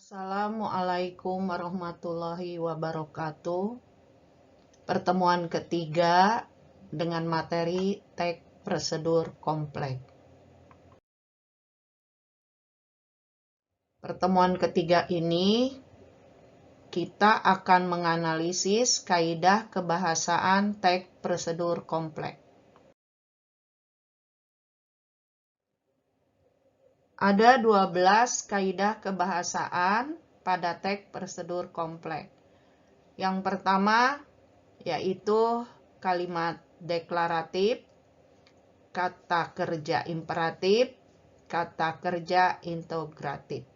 Assalamualaikum warahmatullahi wabarakatuh. Pertemuan ketiga dengan materi teks prosedur kompleks. Pertemuan ketiga ini kita akan menganalisis kaidah kebahasaan teks prosedur kompleks. Ada 12 kaidah kebahasaan pada teks prosedur kompleks. Yang pertama yaitu kalimat deklaratif, kata kerja imperatif, kata kerja integratif.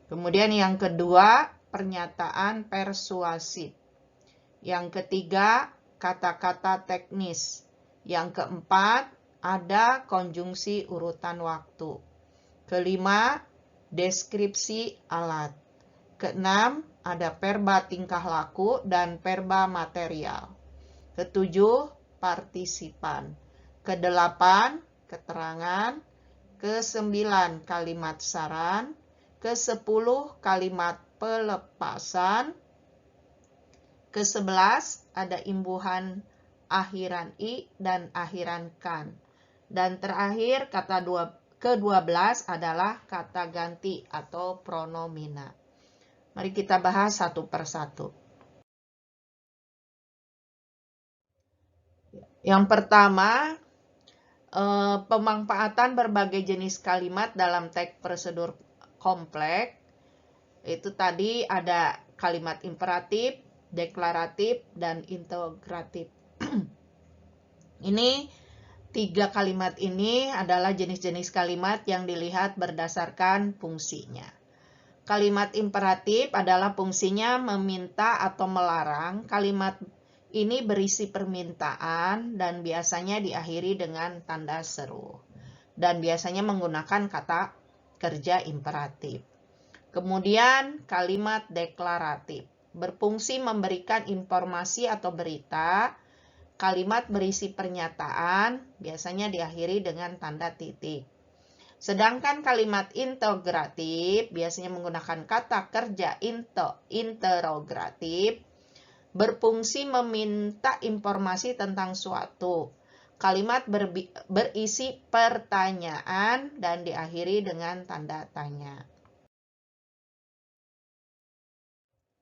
Kemudian yang kedua, pernyataan persuasif. Yang ketiga, kata-kata teknis. Yang keempat, ada konjungsi urutan waktu. Kelima, deskripsi alat. Keenam, ada verba tingkah laku dan verba material. Ketujuh, partisipan. Kedelapan, keterangan. Kesembilan, kalimat saran. Kesepuluh, kalimat pelepasan. Kesebelas, ada imbuhan akhiran i dan akhiran kan. Dan terakhir, ke-12 adalah kata ganti atau pronomina. Mari kita bahas satu persatu. Yang pertama, pemanfaatan berbagai jenis kalimat dalam teks prosedur kompleks. Itu tadi ada kalimat imperatif, deklaratif, dan integratif. Ini 3 kalimat ini adalah jenis-jenis kalimat yang dilihat berdasarkan fungsinya. Kalimat imperatif adalah fungsinya meminta atau melarang. Kalimat ini berisi permintaan dan biasanya diakhiri dengan tanda seru. Dan biasanya menggunakan kata kerja imperatif. Kemudian kalimat deklaratif berfungsi memberikan informasi atau berita. Kalimat berisi pernyataan biasanya diakhiri dengan tanda titik. Sedangkan kalimat integratif biasanya menggunakan kata kerja interogatif, berfungsi meminta informasi tentang suatu. Kalimat berisi pertanyaan dan diakhiri dengan tanda tanya.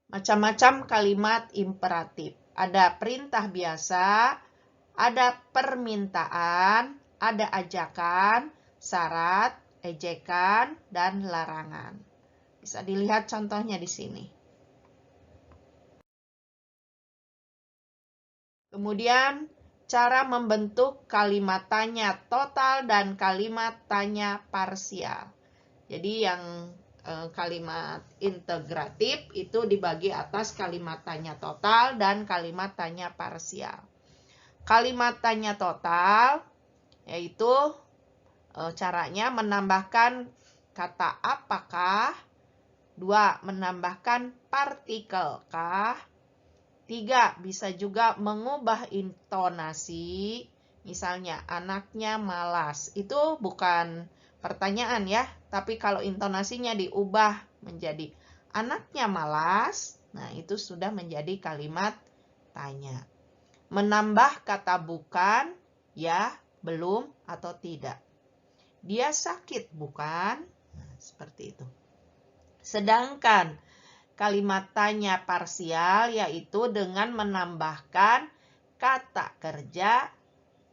Macam-macam kalimat imperatif. Ada perintah biasa, ada permintaan, ada ajakan, syarat, ejekan, dan larangan. Bisa dilihat contohnya di sini. Kemudian, cara membentuk kalimat tanya total dan kalimat tanya parsial. Jadi yang kalimat integratif itu dibagi atas kalimat tanya total dan kalimat tanya parsial. Kalimat tanya total yaitu caranya menambahkan kata apakah, 2. Menambahkan partikel kah, 3. Bisa juga mengubah intonasi, misalnya anaknya malas. Itu bukan pertanyaan ya, tapi kalau intonasinya diubah menjadi anaknya malas, nah itu sudah menjadi kalimat tanya. Menambah kata bukan, ya, belum, atau tidak. Dia sakit bukan? Nah, seperti itu. Sedangkan kalimat tanya parsial yaitu dengan menambahkan kata kerja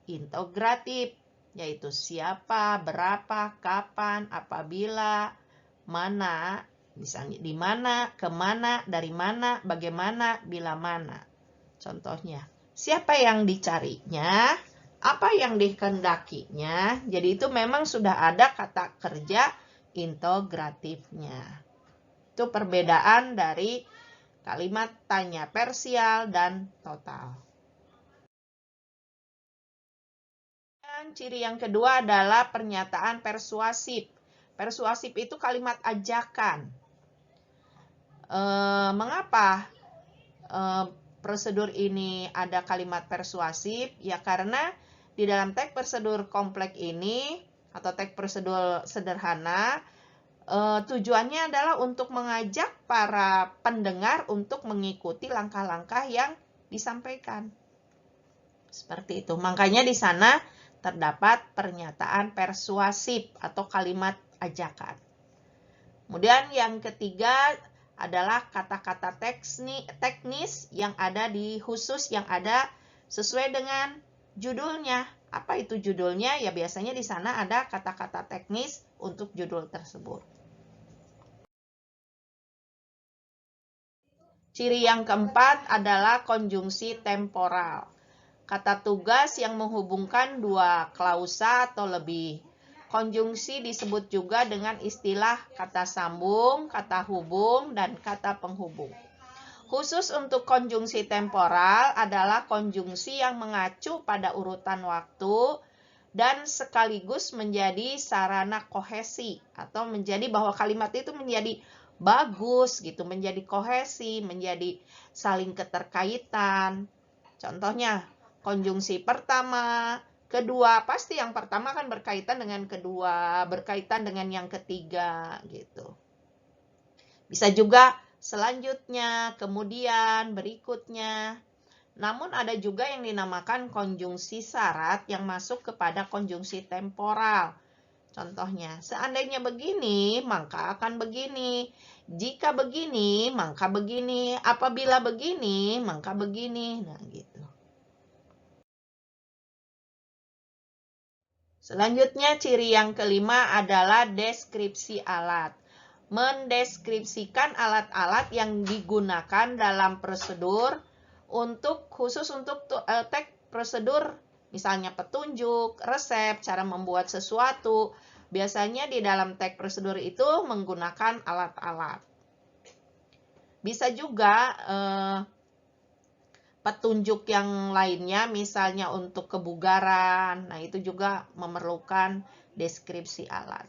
integratif, yaitu siapa, berapa, kapan, apabila, mana, misalnya di mana, kemana, dari mana, bagaimana, bila mana. Contohnya, siapa yang dicarinya, apa yang dikehendakinya. Jadi itu memang sudah ada kata kerja integratifnya. Itu perbedaan dari kalimat tanya parsial dan total. Dan ciri yang kedua adalah pernyataan persuasif. Persuasif itu kalimat ajakan. Mengapa prosedur ini ada kalimat persuasif? Ya karena di dalam teks prosedur kompleks ini atau teks prosedur sederhana Tujuannya adalah untuk mengajak para pendengar untuk mengikuti langkah-langkah yang disampaikan. Seperti itu. Makanya di sana terdapat pernyataan persuasif atau kalimat ajakan. Kemudian yang ketiga adalah kata-kata teknis yang ada di khusus yang ada sesuai dengan judulnya. Apa itu judulnya? Ya biasanya di sana ada kata-kata teknis untuk judul tersebut. Ciri yang keempat adalah konjungsi temporal. Kata tugas yang menghubungkan dua klausa atau lebih. Konjungsi disebut juga dengan istilah kata sambung, kata hubung, dan kata penghubung. Khusus untuk konjungsi temporal adalah konjungsi yang mengacu pada urutan waktu dan sekaligus menjadi sarana kohesi atau menjadi bahwa kalimat itu menjadi bagus gitu, menjadi kohesi, menjadi saling keterkaitan. Contohnya, konjungsi pertama, kedua, pasti yang pertama kan berkaitan dengan kedua, berkaitan dengan yang ketiga gitu. Bisa juga selanjutnya, kemudian, berikutnya. Namun ada juga yang dinamakan konjungsi syarat yang masuk kepada konjungsi temporal. Contohnya, seandainya begini, maka akan begini. Jika begini, maka begini. Apabila begini, maka begini. Nah, gitu. Selanjutnya, ciri yang kelima adalah deskripsi alat. Mendeskripsikan alat-alat yang digunakan dalam prosedur khusus untuk teks prosedur, misalnya petunjuk, resep, cara membuat sesuatu. Biasanya di dalam teks prosedur itu menggunakan alat-alat. Bisa juga petunjuk yang lainnya, misalnya untuk kebugaran. Nah, itu juga memerlukan deskripsi alat.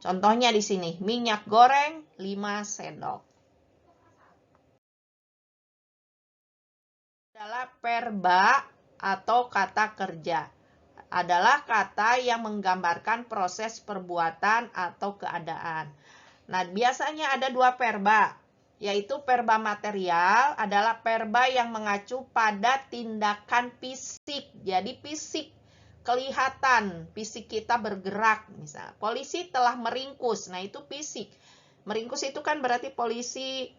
Contohnya di sini, minyak goreng 5 sendok. Adalah verba atau kata kerja. Adalah kata yang menggambarkan proses perbuatan atau keadaan. Nah, biasanya ada dua verba, yaitu verba material adalah verba yang mengacu pada tindakan fisik. Jadi fisik, kelihatan fisik kita bergerak. Misalnya, polisi telah meringkus. Nah, itu fisik. Meringkus itu kan berarti polisi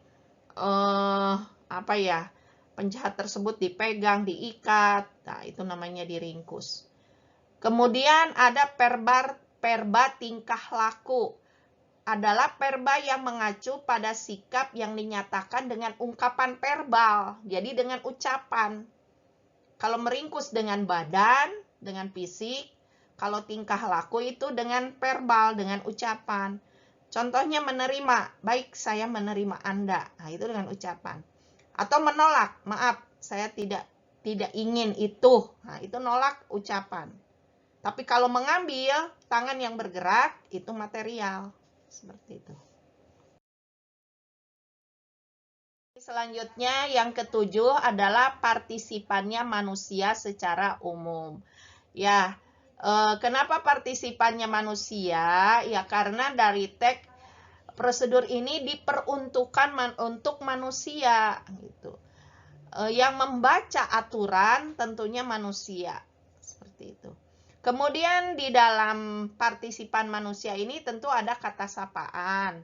penjahat tersebut dipegang, diikat. Nah, itu namanya diringkus. Kemudian ada verba tingkah laku. Adalah verba yang mengacu pada sikap yang dinyatakan dengan ungkapan verbal. Jadi dengan ucapan. Kalau meringkus dengan badan, dengan fisik. Kalau tingkah laku itu dengan verbal, dengan ucapan. Contohnya menerima, baik saya menerima Anda. Nah, itu dengan ucapan. Atau menolak, maaf saya tidak ingin itu. Nah, itu nolak ucapan. Tapi kalau mengambil, tangan yang bergerak, itu material. Seperti itu. Selanjutnya yang ketujuh adalah partisipannya manusia secara umum. Ya, kenapa partisipannya manusia? Ya karena dari teks prosedur ini diperuntukkan untuk manusia gitu. Yang membaca aturan tentunya manusia. Seperti itu. Kemudian di dalam partisipan manusia ini tentu ada kata sapaan.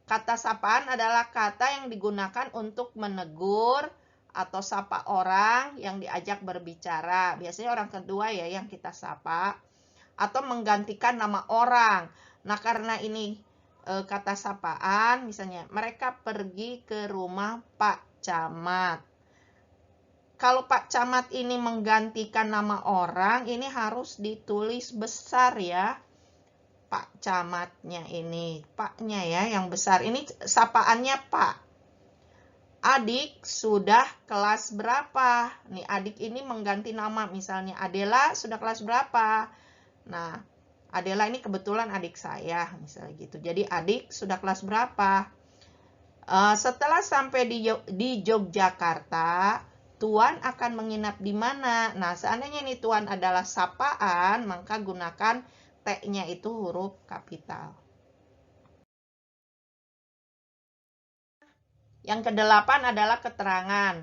Kata sapaan adalah kata yang digunakan untuk menegur atau sapa orang yang diajak berbicara. Biasanya orang kedua ya yang kita sapa. Atau menggantikan nama orang. Nah, karena ini kata sapaan, misalnya mereka pergi ke rumah Pak Camat. Kalau Pak Camat ini menggantikan nama orang, ini harus ditulis besar ya. Pak Camatnya ini, Paknya ya yang besar. Ini sapaannya Pak. Adik sudah kelas berapa? Nih adik ini mengganti nama, misalnya Adela sudah kelas berapa? Nah, Adela ini kebetulan adik saya, misalnya gitu. Jadi adik sudah kelas berapa? Setelah sampai di Yogyakarta, Tuan akan menginap di mana? Nah, seandainya ini Tuan adalah sapaan, maka gunakan T-nya itu huruf kapital. Yang kedelapan adalah keterangan.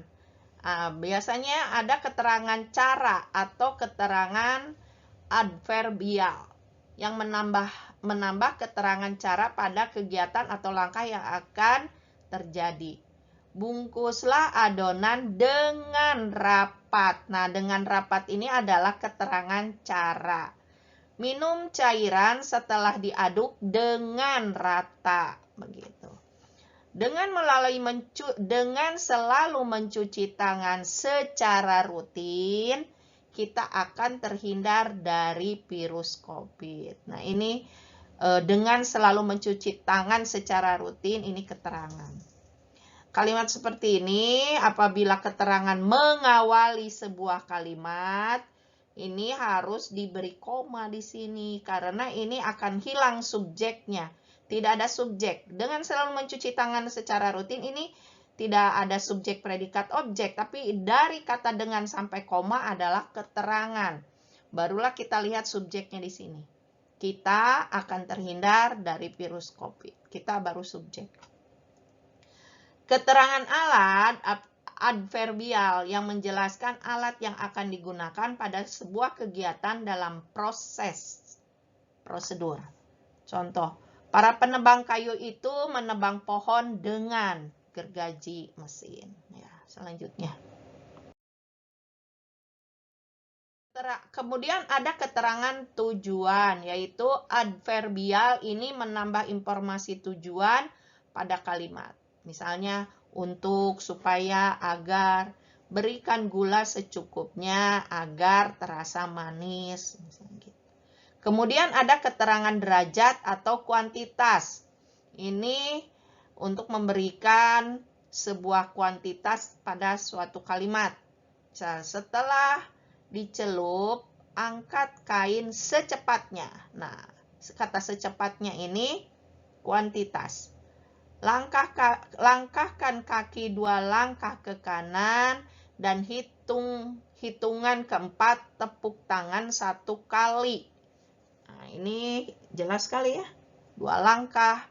Biasanya ada keterangan cara atau keterangan adverbial yang menambah keterangan cara pada kegiatan atau langkah yang akan terjadi. Bungkuslah adonan dengan rapat. Nah, dengan rapat ini adalah keterangan cara. Minum cairan setelah diaduk dengan rata, begitu. Dengan selalu mencuci tangan secara rutin, kita akan terhindar dari virus COVID. Nah, ini dengan selalu mencuci tangan secara rutin, ini keterangan. Kalimat seperti ini, apabila keterangan mengawali sebuah kalimat, ini harus diberi koma di sini, karena ini akan hilang subjeknya. Tidak ada subjek. Dengan selalu mencuci tangan secara rutin, ini tidak ada subjek, predikat, objek. Tapi dari kata dengan sampai koma adalah keterangan. Barulah kita lihat subjeknya di sini. Kita akan terhindar dari virus COVID. Kita baru subjek. Keterangan alat adverbial yang menjelaskan alat yang akan digunakan pada sebuah kegiatan dalam prosedur. Contoh, para penebang kayu itu menebang pohon dengan gergaji mesin. Ya, selanjutnya. Kemudian ada keterangan tujuan, yaitu adverbial ini menambah informasi tujuan pada kalimat. Misalnya, untuk, supaya, agar, berikan gula secukupnya agar terasa manis. Misalnya gitu. Kemudian ada keterangan derajat atau kuantitas. Ini untuk memberikan sebuah kuantitas pada suatu kalimat. Setelah dicelup, angkat kain secepatnya. Nah, kata secepatnya ini kuantitas. Langkahkan kaki 2 langkah ke kanan dan hitungan keempat tepuk tangan 1 kali. Nah, ini jelas sekali ya. 2 langkah,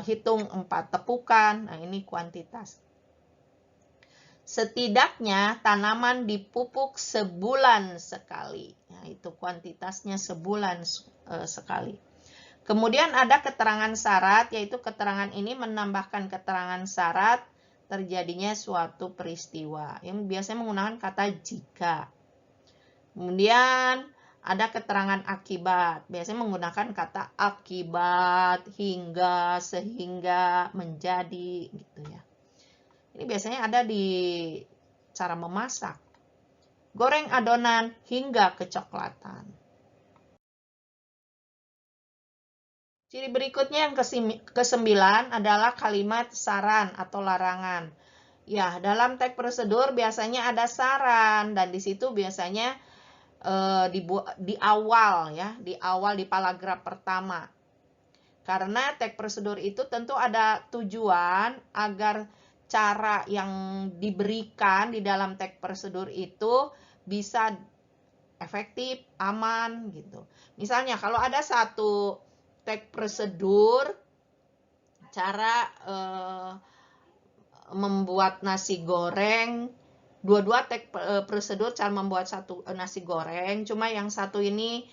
hitung 4 tepukan. Nah, ini kuantitas. Setidaknya tanaman dipupuk sebulan sekali. Nah, itu kuantitasnya sebulan sekali. Kemudian ada keterangan syarat, yaitu keterangan ini menambahkan keterangan syarat terjadinya suatu peristiwa. Yang biasanya menggunakan kata jika. Kemudian ada keterangan akibat. Biasanya menggunakan kata akibat, hingga, sehingga, menjadi, gitu ya. Ini biasanya ada di cara memasak. Goreng adonan hingga kecoklatan. Ciri berikutnya yang ke-9 adalah kalimat saran atau larangan. Ya, dalam teks prosedur biasanya ada saran dan di situ biasanya di awal ya, di paragraf pertama. Karena teks prosedur itu tentu ada tujuan agar cara yang diberikan di dalam teks prosedur itu bisa efektif, aman gitu. Misalnya kalau ada satu teks prosedur cara membuat nasi goreng, dua-dua teks prosedur cara membuat satu nasi goreng, cuma yang satu ini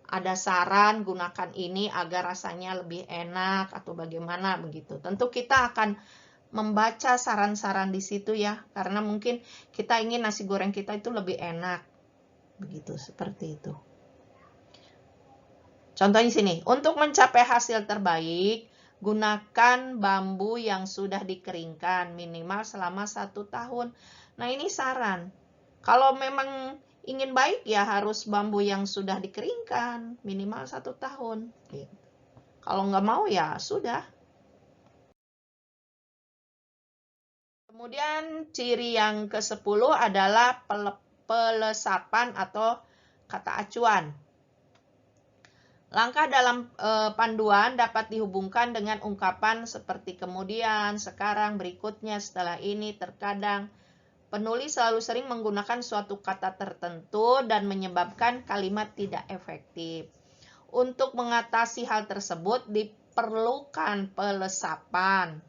ada saran gunakan ini agar rasanya lebih enak atau bagaimana begitu. Tentu kita akan membaca saran-saran di situ ya, karena mungkin kita ingin nasi goreng kita itu lebih enak. Begitu, seperti itu. Contohnya sini, untuk mencapai hasil terbaik, gunakan bambu yang sudah dikeringkan minimal selama 1 tahun. Nah, ini saran. Kalau memang ingin baik ya harus bambu yang sudah dikeringkan minimal 1 tahun. Gitu. Kalau nggak mau ya sudah. Kemudian ciri yang ke-10 adalah pelesapan atau kata acuan. Langkah dalam panduan dapat dihubungkan dengan ungkapan seperti kemudian, sekarang, berikutnya, setelah ini, terkadang. Penulis selalu sering menggunakan suatu kata tertentu dan menyebabkan kalimat tidak efektif. Untuk mengatasi hal tersebut diperlukan pelesapan.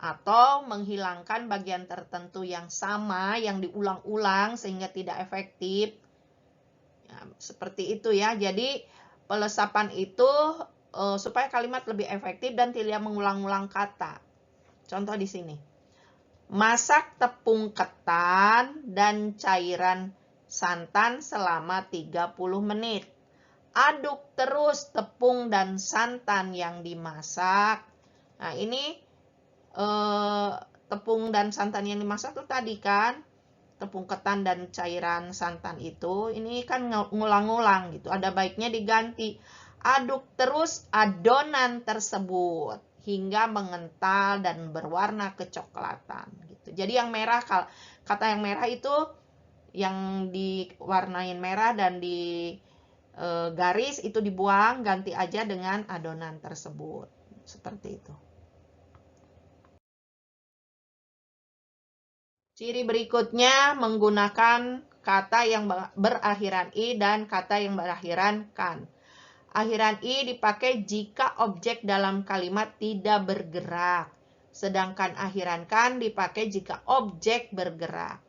atau menghilangkan bagian tertentu yang sama yang diulang-ulang sehingga tidak efektif. Ya, seperti itu ya. Jadi pelesapan itu supaya kalimat lebih efektif dan tidak mengulang-ulang kata. Contoh di sini. Masak tepung ketan dan cairan santan selama 30 menit. Aduk terus tepung dan santan yang dimasak. Nah, ini tepung dan santan yang dimasak itu tadi kan, tepung ketan dan cairan santan itu, ini kan ngulang-ngulang gitu. Ada baiknya diganti. Aduk terus adonan tersebut hingga mengental dan berwarna kecoklatan gitu. Jadi yang merah, kata yang merah itu yang diwarnain merah dan di garis itu dibuang, ganti aja dengan adonan tersebut. Seperti itu. Ciri berikutnya menggunakan kata yang berakhiran i dan kata yang berakhiran kan. Akhiran i dipakai jika objek dalam kalimat tidak bergerak. Sedangkan akhiran kan dipakai jika objek bergerak.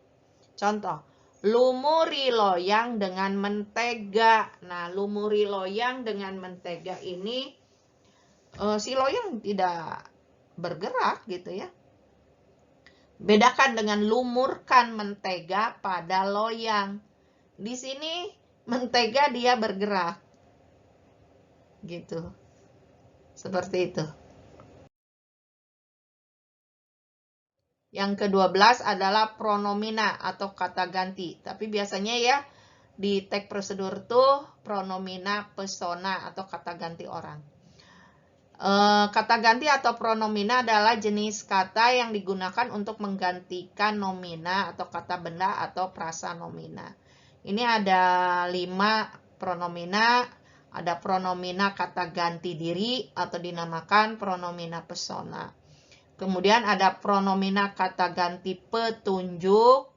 Contoh, lumuri loyang dengan mentega. Nah, lumuri loyang dengan mentega ini si loyang tidak bergerak gitu ya. Bedakan dengan lumurkan mentega pada loyang. Di sini mentega dia bergerak. Gitu. Seperti itu. Yang ke-12 adalah pronomina atau kata ganti. Tapi biasanya ya di teks prosedur tuh pronomina persona atau kata ganti orang. Kata ganti atau pronomina adalah jenis kata yang digunakan untuk menggantikan nomina atau kata benda atau prasa nomina. Ini ada 5 pronomina. Ada pronomina kata ganti diri atau dinamakan pronomina persona. Kemudian ada pronomina kata ganti petunjuk.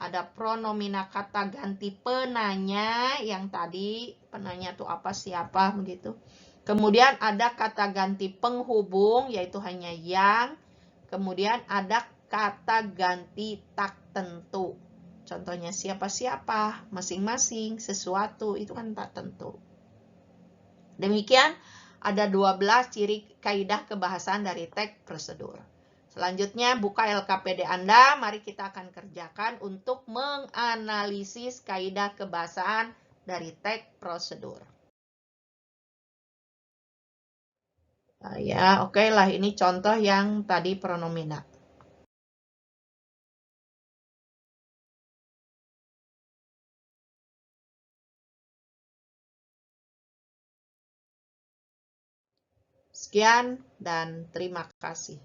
Ada pronomina kata ganti penanya, yang tadi penanya itu apa, siapa, begitu. Kemudian ada kata ganti penghubung, yaitu hanya yang. Kemudian ada kata ganti tak tentu. Contohnya siapa-siapa, masing-masing, sesuatu, itu kan tak tentu. Demikian ada 12 ciri kaidah kebahasaan dari teks prosedur. Selanjutnya buka LKPD Anda, mari kita akan kerjakan untuk menganalisis kaidah kebahasaan dari teks prosedur. Ya, oke lah, ini contoh yang tadi pronomina. Sekian dan terima kasih.